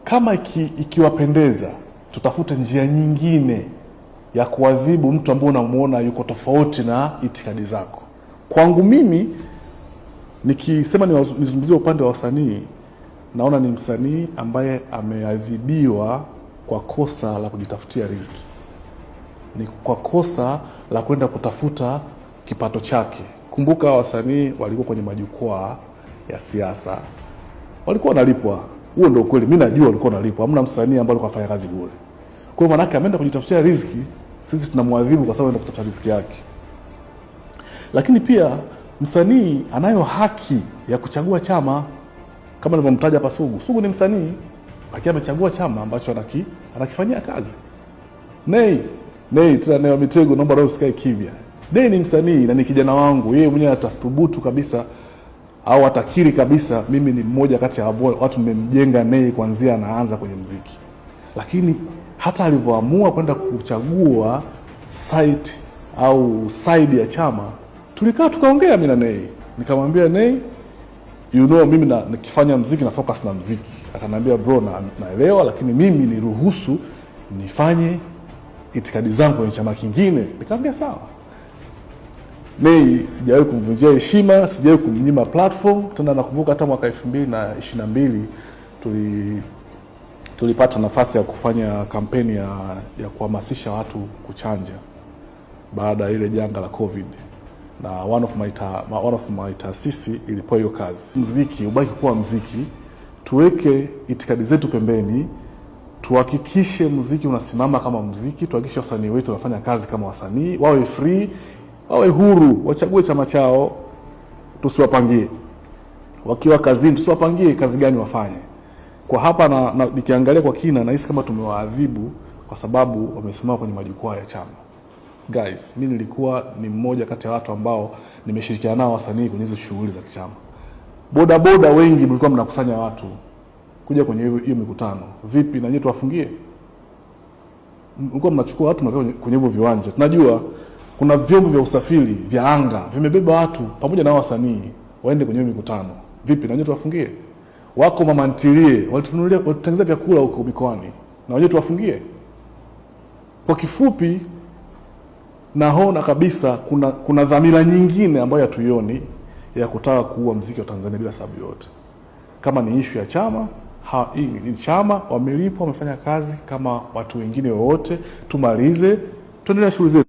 kama ikiwapendeza tutafute njia nyingine ya kuadhibu mtu ambaye unamuona yuko tofauti na itikadi zako. Kwangu mimi nikisema nizungumzie upande wa wasanii, naona ni msanii ambaye ameadhibiwa kwa kosa la kujitafutia riziki. Ni kwa kosa la kwenda kutafuta kipato chake. Kumbuka wasanii walikuwa kwenye majukwaa ya siasa, walikuwa wanalipwa. Huo ndio kweli, mimi najua walikuwa wanalipwa. Hamna msanii ambaye alikuwa afanya kazi bure. Kwa hiyo maana yake ameenda kujitafutia riziki, sisi tunamwadhibu kwa sababu anaenda kutafuta riziki yake. Lakini pia msanii anayo haki ya kuchagua chama, kama nilivyomtaja hapa Sugu. Sugu ni msanii, lakini amechagua chama ambacho anakifanyia kazi. Nay tena Nay wa Mitego, naomba roho usikae kimya. Nay ni msanii na ni kijana wangu. Yeye mwenyewe atathubutu kabisa au atakiri kabisa mimi ni mmoja kati ya watu nimemjenga Nay kuanzia anaanza kwenye muziki. Lakini hata alivyoamua kwenda kuchagua site au side ya chama, tulikaa tukaongea mimi na Nay. Nikamwambia Nay, mimi nikifanya muziki na focus na muziki. Akaniambia bro, naelewa, lakini mimi niruhusu nifanye itikadi zangu kwenye chama kingine. Nikamwambia sawa. Nay sijawahi kumvunjia heshima, sijawahi kumnyima platform. Tena nakumbuka hata mwaka 2022 tulipata nafasi ya kufanya kampeni ya kuhamasisha watu kuchanja baada ya ile janga la COVID, na one of my taasisi ilipewa hiyo kazi. Muziki ubaki kuwa muziki, tuweke itikadi zetu pembeni, tuhakikishe muziki unasimama kama muziki, tuhakikishe wasanii wetu wanafanya kazi kama wasanii, wawe free, wawe huru, wachague chama chao, tusiwapangie. Wakiwa kazini tusiwapangie kazi gani wafanye. Kwa hapa na nikiangalia kwa kina nahisi kama tumewaadhibu kwa sababu wamesimama kwenye majukwaa ya chama. Guys, mimi nilikuwa ni mmoja kati ya watu ambao nimeshirikiana nao wasanii kwenye hizo shughuli za kichama. Boda wengi mlikuwa mnakusanya watu kuja kwenye hiyo mikutano. Vipi na nyinyi tuwafungie? Mlikuwa mnachukua watu mnakaa kwenye hivyo viwanja. Tunajua kuna vyombo vya usafiri vya anga vimebeba watu pamoja na wasanii waende kwenye mikutano. Vipi na nyinyi tuwafungie? Wako mama ntilie walitengeneza vyakula huko mikoani, na wenyewe tuwafungie? Kwa kifupi, naona kabisa kuna dhamira nyingine ambayo hatuioni ya kutaka kuua muziki wa Tanzania bila sababu yote. Kama ni issue ya chama, hii ni chama, wamelipwa, wamefanya kazi kama watu wengine wote, tumalize, tuendelee shughuli zetu.